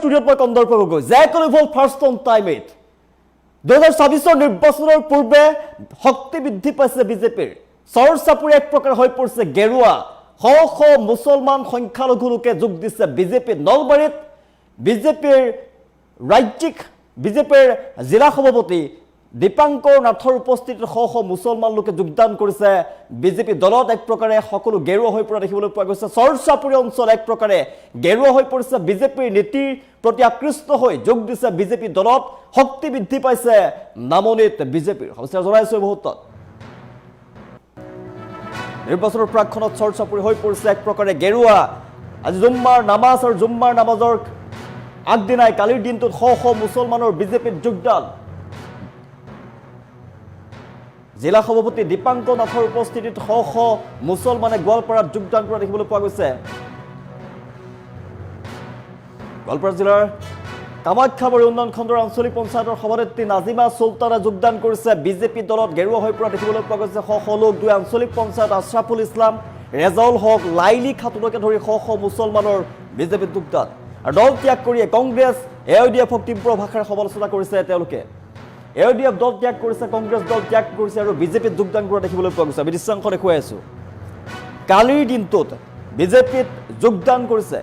ষ্টুডিঅ'ত মই কন্দৰ্প গগৈ জেকলিভল ফাৰ্ষ্ট অন টাইম 2026 নিৰ্বাচনৰ পূৰ্বে শক্তি বৃদ্ধি পাইছে বিজেপিৰ চৰ চাপৰি এক প্ৰকাৰ হৈ পৰিছে গেৰুৱা শ শ মুছলমান সংখ্যালঘু লোকে যোগ দিছে বিজেপি নলবাৰীত বিজেপিৰ ৰাজ্যিক বিজেপিৰ জিলা সভাপতি দীপাংকৰ নাথৰ উপস্থিতিত শ শ মুছলমান লোকে যোগদান কৰিছে বিজেপি দলত এক প্ৰকাৰে সকলো গেৰুৱা হৈ পৰা দেখিবলৈ পোৱা গৈছে চৰ চাপৰি অঞ্চল এক প্ৰকাৰে গেৰুৱা হৈ পৰিছে বিজেপিৰ নীতিৰ প্ৰতি আকৃষ্ট হৈ যোগ দিছে বিজেপি দলত শক্তি বৃদ্ধি পাইছে নামনিত বিজেপিৰ সমস্যা জনাইছে বহুত নিৰ্বাচনৰ প্ৰাক্ষণত চৰ চাপৰি হৈ পৰিছে এক প্ৰকাৰে গেৰুৱা আজি জুম্মাৰ নামাজ আৰু জুম্মাৰ নামাজৰ আগদিনাই কালিৰ দিনটোত শ শ মুছলমানৰ বিজেপিত যোগদান জিলা সভাপতি দীপাংকৰ নাথৰ উপস্থিতিত শ শ মুছলমানে গোৱালপাৰাত যোগদান কৰা দেখিবলৈ পোৱা গৈছে গোৱালপাৰা জিলাৰ কামাখ্যাবাৰী উন্নয়ন খণ্ডৰ আঞ্চলিক পঞ্চায়তৰ সভানেত্ৰী নাজিমা চুলতানে যোগদান কৰিছে বিজেপি দলত গেৰুৱা হৈ পৰা দেখিবলৈ পোৱা গৈছে শ শ লোক দুই আঞ্চলিক পঞ্চায়ত আশ্ৰাফুল ইছলাম ৰেজাউল হক লাইলি খাতুনকে ধৰি শ শ মুছলমানৰ বিজেপিত যোগদান আৰু দল ত্যাগ কৰি কংগ্ৰেছ এআইডিএফক তীব্ৰ ভাষাৰে সমালোচনা কৰিছে তেওঁলোকে এআইডিএফ দল ত্যাগ কৰিছে কংগ্ৰেছ দল ত্যাগ কৰিছে আৰু বিজেপিত যোগদান কৰা দেখিবলৈ পোৱা গৈছে আমি দৃশ্যাংশ দেখুৱাই আছো কালিৰ দিনটোত বিজেপিত যোগদান কৰিছে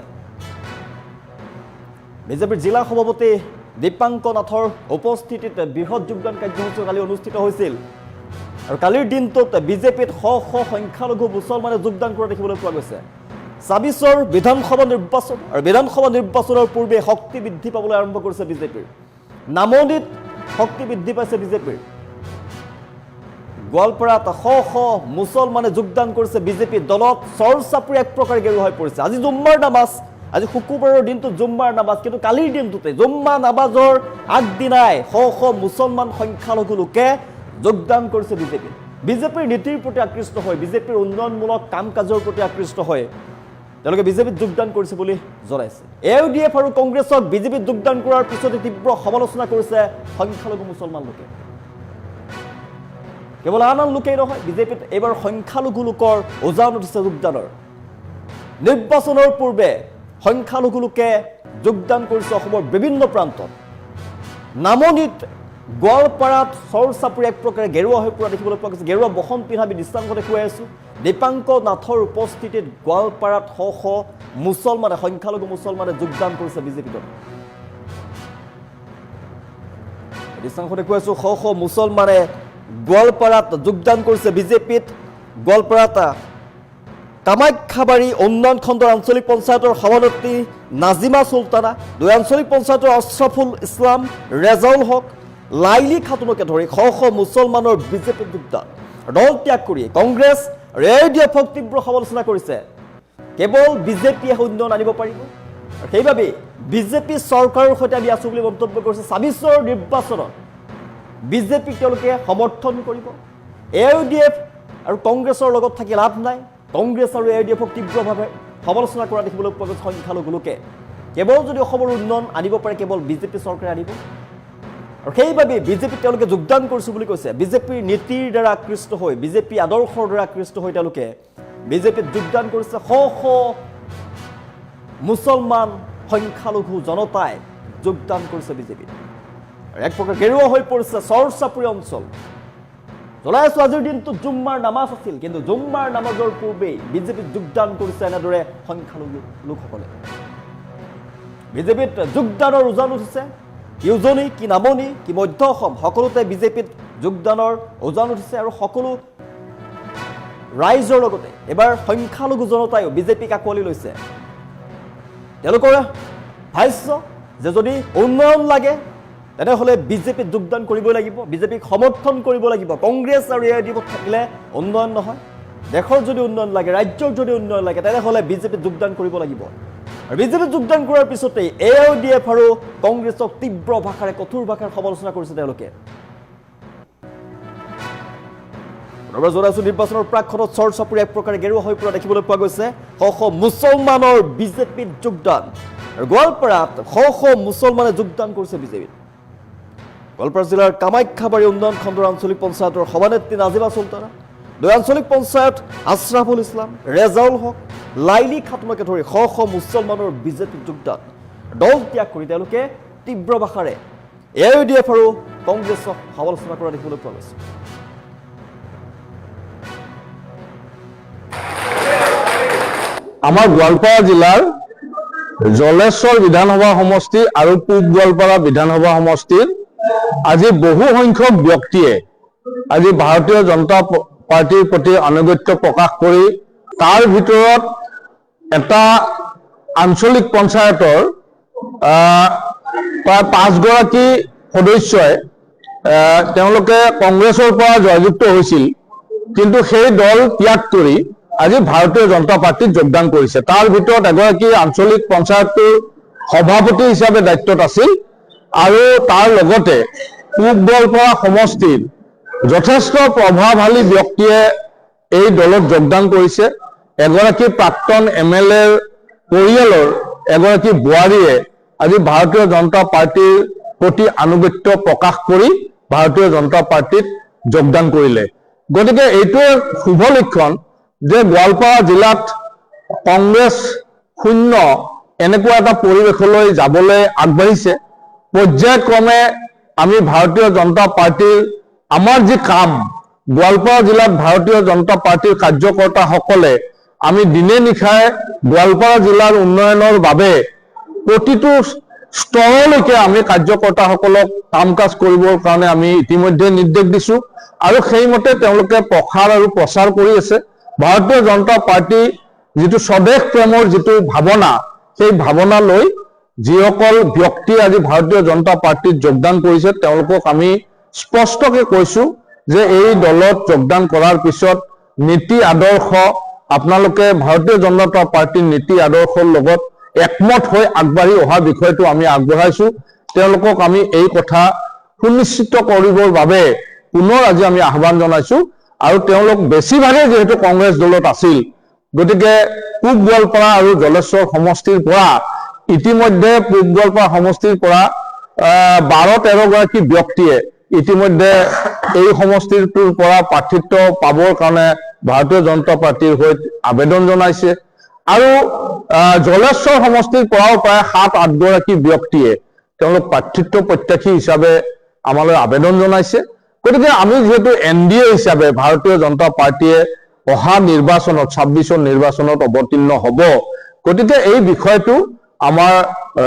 বিজেপিৰ জিলা সভাপতি দীপাংকৰ নাথৰ উপস্থিতিত বৃহৎ যোগদান কাৰ্যসূচী কালি অনুষ্ঠিত হৈছিল আৰু কালিৰ দিনটোত বিজেপিত শ শ সংখ্যালঘু মুছলমানে যোগদান কৰা দেখিবলৈ পোৱা গৈছে ২৬ৰ বিধানসভা নিৰ্বাচন আৰু বিধানসভা নিৰ্বাচনৰ পূৰ্বে শক্তি বৃদ্ধি পাবলৈ আৰম্ভ কৰিছে বিজেপিৰ নামনিত শক্তি বৃদ্ধি পাইছে বিজেপিৰ গোৱালপাৰাত শ শ মুছলমানে যোগদান কৰিছে বিজেপি দলত চৰ চাপৰি এক প্ৰকাৰ গেৰুৱা হৈ পৰিছে আজি জুম্মাৰ নামাজ আজি শুকুৰবাৰৰ দিনটো জুম্মাৰ নামাজ কিন্তু কালিৰ দিনটোতে জুম্মা নামাজৰ আগদিনাই শ শ মুছলমান সংখ্যালঘু লোকে যোগদান কৰিছে বিজেপিৰ নীতিৰ প্ৰতি আকৃষ্ট হয় বিজেপিৰ উন্নয়নমূলক কাম কাজৰ প্ৰতি আকৃষ্ট হয় তেওঁলোকে বিজেপিত যোগদান কৰিছে বুলি জনাইছে এআইডিএফ আৰু কংগ্ৰেছক বিজেপিত যোগদান কৰাৰ পিছতে তীব্ৰ সমালোচনা কৰিছে সংখ্যালঘু মুছলমান লোকে কেৱল আন লোকেই নহয় বিজেপিত এইবাৰ সংখ্যালঘু লোকৰ উজান উঠিছে যোগদানৰ নিৰ্বাচনৰ পূৰ্বে সংখ্যালঘু লোকে যোগদান কৰিছে অসমৰ বিভিন্ন প্ৰান্তত নামনিত গোৱালপাৰাত চৰ চাপৰি এক প্ৰকাৰে গেৰুৱা হৈ পৰা দেখিবলৈ পোৱা গৈছে গেৰুৱা বসন পিন্ধা আমি দৃশ্যাংশ দেখুৱাই আছো দীপাংকৰ নাথৰ উপস্থিতিত গোৱালপাৰাত শ শ মুছলমানে সংখ্যালঘু মুছলমানে যোগদান কৰিছে বিজেপিত দৃশ্যাংশ দেখুৱাই আছো শ শ মুছলমানে গোৱালপাৰাত যোগদান কৰিছে বিজেপিত গোৱালপাৰাত কামাখ্যাবাৰী উন্নয়ন খণ্ডৰ আঞ্চলিক পঞ্চায়তৰ সভানেত্ৰী নাজিমা চুলতানা দুই আঞ্চলিক পঞ্চায়তৰ আশ্ৰাফুল ইছলাম ৰেজাউল হক লাইলি খাতুনকে ধৰি শ শ মুছলমানৰ বিজেপিত যোগদান দল ত্যাগ কৰি কংগ্ৰেছ আৰু এআইডিএফক তীব্ৰ সমালোচনা কৰিছে কেৱল বিজেপিয়ে উন্নয়ন আনিব পাৰিব আৰু সেইবাবে বিজেপি চৰকাৰৰ সৈতে আমি আছো বুলি মন্তব্য কৰিছে ২৬ৰ নিৰ্বাচনত বিজেপিক তেওঁলোকে সমৰ্থন কৰিব এআইডিএফ আৰু কংগ্ৰেছৰ লগত থাকি লাভ নাই কংগ্ৰেছ আৰু এআইডিএফক তীব্ৰভাৱে সমালোচনা কৰা দেখিবলৈ পোৱা গৈছে সংখ্যালঘু লোকে কেৱল যদি অসমৰ উন্নয়ন আনিব পাৰে কেৱল বিজেপি চৰকাৰে আনিব আৰু সেইবাবে বিজেপিত তেওঁলোকে যোগদান কৰিছো বুলি কৈছে বিজেপিৰ নীতিৰ দ্বাৰা আকৃষ্ট হৈ বিজেপি আদৰ্শৰ দ্বাৰা আকৃষ্ট হৈ তেওঁলোকে বিজেপিত যোগদান কৰিছে শ শ মুছলমান সংখ্যালঘু জনতাই যোগদান কৰিছে বিজেপিত আৰু এক প্ৰকাৰ গেৰুৱা হৈ পৰিছে চৰ চাপৰি অঞ্চল জনাই আছো আজিৰ দিনটো জুম্মাৰ নামাজ আছিল কিন্তু জুম্মাৰ নামাজৰ পূৰ্বেই বিজেপিত যোগদান কৰিছে এনেদৰে সংখ্যালঘু লোকসকলে বিজেপিত যোগদানৰ উজান উঠিছে কি উজনি কি নামনি কি মধ্য অসম সকলোতে বিজেপিত যোগদানৰ উজান উঠিছে আৰু সকলো ৰাইজৰ লগতে এবাৰ সংখ্যালঘু জনতায়ো বিজেপিক আঁকোৱালি লৈছে তেওঁলোকৰ ভাষ্য যে যদি উন্নয়ন লাগে তেনেহ'লে বিজেপিত যোগদান কৰিবই লাগিব বিজেপিক সমৰ্থন কৰিব লাগিব কংগ্ৰেছ আৰু এআইডিএফ থাকিলে উন্নয়ন নহয় দেশৰ যদি উন্নয়ন লাগে ৰাজ্যৰ যদি উন্নয়ন লাগে তেনেহ'লে বিজেপিত যোগদান কৰিব লাগিব আৰু বিজেপিত যোগদান কৰাৰ পিছতেই এআইডিএফ আৰু কংগ্ৰেছক তীব্ৰ ভাষাৰে কঠোৰ ভাষাৰে সমালোচনা কৰিছে তেওঁলোকে জনাইছো নিৰ্বাচনৰ প্ৰাক্ষণত চৰ চাপৰি এক প্ৰকাৰে গেৰুৱা হৈ পৰা দেখিবলৈ পোৱা গৈছে শ শ মুছলমানৰ বিজেপিত যোগদান আৰু গোৱালপাৰাত শ শ মুছলমানে যোগদান কৰিছে বিজেপিত গোৱালপাৰা জিলাৰ কামাখ্যাবাৰী উন্নয়ন খণ্ডৰ আঞ্চলিক পঞ্চায়তৰ সভানেত্ৰী নাজিমা চুলতানা দুই আঞ্চলিক পঞ্চায়ত আশ্ৰাফুল ইছলাম ৰেজাউল হক লাইলি খাতুনকে ধৰি শ শ মুছলমানৰ বিজেপিত যোগদান দল ত্যাগ কৰি তেওঁলোকে তীব্ৰ ভাষাৰে AUDF আৰু কংগ্ৰেছক সমালোচনা কৰা দেখিবলৈ পোৱা গৈছে। আমাৰ গোৱালপাৰা জিলাৰ জলেশ্বৰ বিধানসভা সমষ্টি আৰু পূব গোৱালপাৰা বিধানসভা সমষ্টিৰ আজি বহু সংখ্যক ব্যক্তিয়ে আজি ভাৰতীয় জনতা পাৰ্টিৰ প্ৰতি আনুগত্য প্ৰকাশ কৰি তাৰ ভিতৰত এটা আঞ্চলিক পঞ্চায়তৰ প্ৰায় 5 গৰাকী সদস্যই তেওঁলোকে কংগ্ৰেছৰ পৰা জয়যুক্ত হৈছিল, কিন্তু সেই দল ত্যাগ কৰি আজি ভাৰতীয় জনতা পাৰ্টিত যোগদান কৰিছে। তাৰ ভিতৰত এগৰাকী আঞ্চলিক পঞ্চায়তৰ সভাপতি হিচাপে দায়িত্বত আছিল আৰু তাৰ লগতে পূব গোৱালপাৰা সমষ্টিৰ যথেষ্ট প্ৰভাৱশালী ব্যক্তিয়ে এই দলত যোগদান কৰিছে। এগৰাকী প্ৰাক্তন MLAৰ পৰিয়ালৰ এগৰাকী বোৱাৰীয়ে আজি ভাৰতীয় জনতা পাৰ্টিৰ প্ৰতি আনুগত্য প্ৰকাশ কৰি ভাৰতীয় জনতা পাৰ্টিত যোগদান কৰিলে। গতিকে এইটোৱে শুভ লক্ষণ যে গোৱালপাৰা জিলাত কংগ্ৰেছ শূন্য এনেকুৱা এটা পৰিৱেশলৈ যাবলৈ আগবাঢ়িছে। পৰ্যায়ক্ৰমে আমি ভাৰতীয় জনতা পাৰ্টিৰ আমাৰ যি কাম, গোৱালপাৰা জিলাত ভাৰতীয় জনতা পাৰ্টিৰ কাৰ্যকৰ্তাসকলে আমি দিনে নিশাই গোৱালপাৰা জিলাৰ উন্নয়নৰ বাবে প্ৰতিটো স্তৰলৈকে আমি কাৰ্যকৰ্তাসকলক কাম কাজ কৰিবৰ কাৰণে আমি ইতিমধ্যে নিৰ্দেশ দিছো আৰু সেইমতে তেওঁলোকে প্ৰসাৰ আৰু প্ৰচাৰ কৰি আছে। ভাৰতীয় জনতা পাৰ্টি যিটো স্বদেশ প্ৰেমৰ যিটো ভাৱনা, সেই ভাৱনা লৈ যিসকল ব্যক্তি আজি ভাৰতীয় জনতা পাৰ্টিত যোগদান কৰিছে তেওঁলোকক আমি স্পষ্টকৈ কৈছো যে এই দলত যোগদান কৰাৰ পিছত নীতি আদৰ্শ আপোনালোকে ভাৰতীয় জনতা পাৰ্টিৰ নীতি আদৰ্শৰ লগত একমত হৈ আগবাঢ়ি অহা বিষয়টো আমি আগবঢ়াইছো। তেওঁলোকক আমি এই কথা সুনিশ্চিত কৰিবৰ বাবে পুনৰ আজি আমি আহ্বান জনাইছো আৰু তেওঁলোক বেছিভাগে যেহেতু কংগ্ৰেছ দলত আছিল, গতিকে পূব গোৱালপাৰা আৰু জলেশ্বৰ সমষ্টিৰ পৰা ইতিমধ্যে পূব গোৱালপাৰা সমষ্টিৰ পৰা 12-13 গৰাকী ব্যক্তিয়ে ইতিমধ্যে এই সমষ্টিটোৰ পৰা প্ৰাৰ্থিত্ব পাবৰ কাৰণে ভাৰতীয় জনতা পাৰ্টিৰ হৈ আবেদন জনাইছে আৰু জলেশ্বৰ সমষ্টিৰ পৰাও প্ৰায় 7-8 গৰাকী ব্যক্তিয়ে তেওঁলোক প্ৰাৰ্থিত্ব প্ৰত্যাশী হিচাপে আমালৈ আবেদন জনাইছে। গতিকে আমি যেহেতু NDA হিচাপে ভাৰতীয় জনতা পাৰ্টিয়ে অহা নিৰ্বাচনত 26ৰ নিৰ্বাচনত অৱতীৰ্ণ হ'ব, গতিকে এই বিষয়টো আমাৰ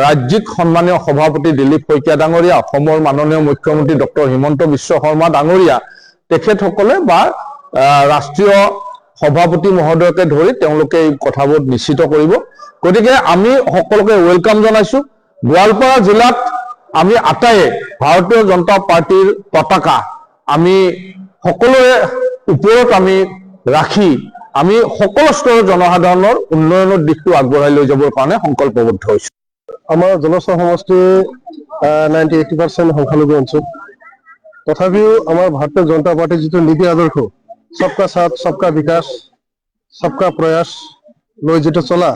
ৰাজ্যিক সন্মানীয় সভাপতি দিলীপ শইকীয়া ডাঙৰীয়া, অসমৰ মাননীয় মুখ্যমন্ত্ৰী ডক্টৰ হিমন্ত বিশ্ব শৰ্মা ডাঙৰীয়া তেখেতসকলে বা ৰাষ্ট্ৰীয় সভাপতি মহোদয়কে ধৰি তেওঁলোকে এই কথাবোৰ নিশ্চিত কৰিব। গতিকে আমি সকলোকে ওয়েলকাম জনাইছো। গোৱালপাৰা জিলাত আমি আটায়ে ভাৰতীয় জনতা পাৰ্টিৰ পতাকা আমি সকলোৰে ওপৰত আমি ৰাখি আমি সকলো স্তৰৰ জনসাধাৰণৰ উন্নয়নৰ দিশটো আগবঢ়াই লৈ যাবৰ কাৰণে সংকল্পবদ্ধ হৈছো। আমাৰ জলেশ্বৰ সমষ্টি 90-80% সংখ্যালঘু অঞ্চল। তথাপিও আমাৰ ভাৰতীয় জনতা পাৰ্টিৰ যিটো নীতি আদৰ্শ সবকা সাথ সবকা বিকাশ সবকা প্ৰয়াস লৈ যিটো চলা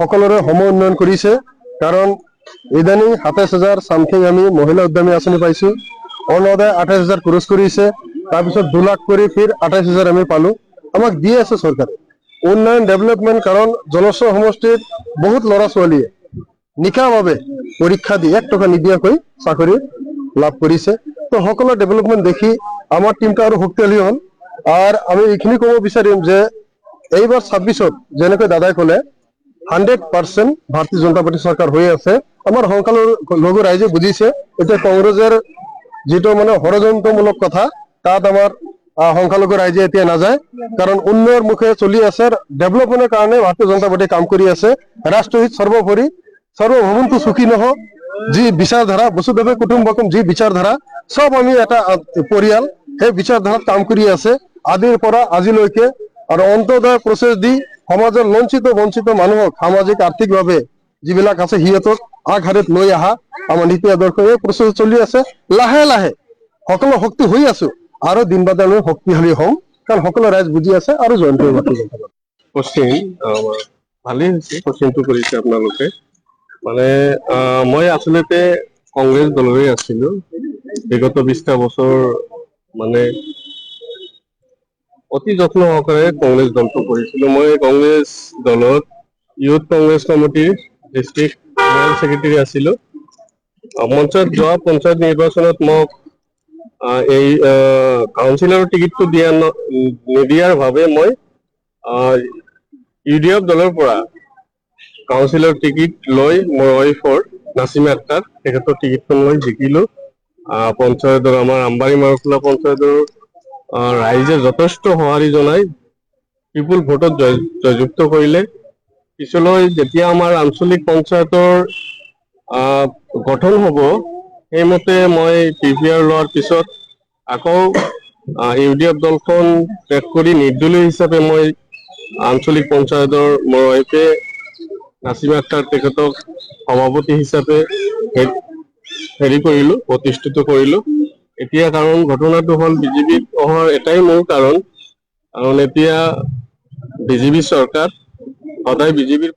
সকলোৰে সম উন্নয়ন কৰিছে। কাৰণ ইদানিং 27,000 চামথিং আমি মহিলা উদ্যমী আঁচনি পাইছো, অৰুণোদয় 28,000 খৰচ কৰিছে, তাৰপিছত 2 লাখ কৰি ফিৰ 28,000 আমি পালো। আমাক দি আছে চৰকাৰে উন্নয়ন ডেভেলপমেন্ট। কাৰণ জলেশ্বৰ সমষ্টিত বহুত ল'ৰা ছোৱালীয়ে নিকাভাৱে পৰীক্ষা দি 1 টকা নিদিয়াকৈ চাকৰি লাভ কৰিছে। তো সকলো ডেভেলপমেন্ট দেখি আমাৰ টিমটো আৰু শক্তিশালী হ'ল। আৰু আমি এইখিনি ক'ব বিচাৰিম যে এইবাৰ 26ত যেনেকৈ দাদাই ক'লে 100% ভাৰতীয় জনতা পাৰ্টি চৰকাৰ হৈ আছে। আমাৰ সংখ্যালঘু ৰাইজে বুজিছে এতিয়া কংগ্ৰেছৰ যিটো মানে ষড়যন্ত্ৰমূলক কথা তাত আমাৰ সংখ্যালঘু ৰাইজে এতিয়া নাযায়। কাৰণ উন্নয়নৰ মুখে চলি আছে, ডেভেলপমেন্টৰ কাৰণে ভাৰতীয় জনতা পাৰ্টি কাম কৰি আছে। ৰাষ্ট্ৰহিত সৰ্বোপৰি সৰ্বভৌমত্ব সুখী নহওক যি বিচাৰধাৰা বসুধৈৱ কুটুম্বকম যি বিচাৰধাৰা সব আমি এটা পৰিয়াল সেই বিচাৰধাৰাত কাম কৰি আছে আদিৰ পৰা আজিলৈকে। আৰু অন্তোদয় প্ৰচেছ দি সমাজৰ লঞ্চিত বঞ্চিত মানুহক সামাজিক আৰ্থিকভাৱে যিবিলাক আছে সিহঁতক আগশাৰীত লৈ অহা আমাৰ নীতি আদৰ্শ এই প্ৰচেছ চলি আছে। লাহে লাহে সকলো শক্তি হৈ আছো আৰু দিন বাদে আমি শক্তিশালী হওঁ, কাৰণ সকলো ৰাইজ বুজি আছে আৰু জইন কৰিব। কোশ্চিন ভালেই হৈছে, কোশ্চিনটো কৰিছে আপোনালোকে। মানে মই আচলতে কংগ্ৰেছ দলৰে আছিলো বিগত 20টা বছৰ। মানে অতি যত্ন সহকাৰে কংগ্ৰেছ দলটো কৰিছিলো। মই কংগ্ৰেছ দলত ইউথ কংগ্ৰেছ কমিটিৰ ডিষ্ট্ৰিক্ট জেনেৰেল ছেক্ৰেটাৰী আছিলো। যোৱা পঞ্চায়ত নিৰ্বাচনত মোক এই কাউন্সিলৰৰ টিকেটটো নিদিয়াৰ বাবে মই UDF দলৰ পৰা কাউন্সিলৰ টিকেট লৈ মোৰ ৱাইফৰ নাছিমা আক্তাৰ তেখেতৰ টিকেটখন লৈ জিকিলো। পঞ্চায়তৰ আমাৰ আম্বাৰী মাৰখোলা পঞ্চায়তৰ ৰাইজে যথেষ্ট সঁহাৰি জনাই বিপুল ভোটত জয়যুক্ত কৰিলে। পিছলৈ যেতিয়া আমাৰ আঞ্চলিক পঞ্চায়তৰ গঠন হ'ব, সেইমতে মই PPR লোৱাৰ পিছত আকৌ UDF দলখন ত্যাগ কৰি নিৰ্দলীয় হিচাপে মই আঞ্চলিক পঞ্চায়তৰ মোৰ ৱাইফে নাছিমা আক্তাৰ তেখেতক সভাপতি হিচাপে প্ৰতিষ্ঠিত কৰিলো। এতিয়া কাৰণ ঘটনাটো হ'ল বিজেপিত অহাৰ এটাই মূল কাৰণ এতিয়া বিজেপি চৰকাৰ সদায় বিজেপিৰ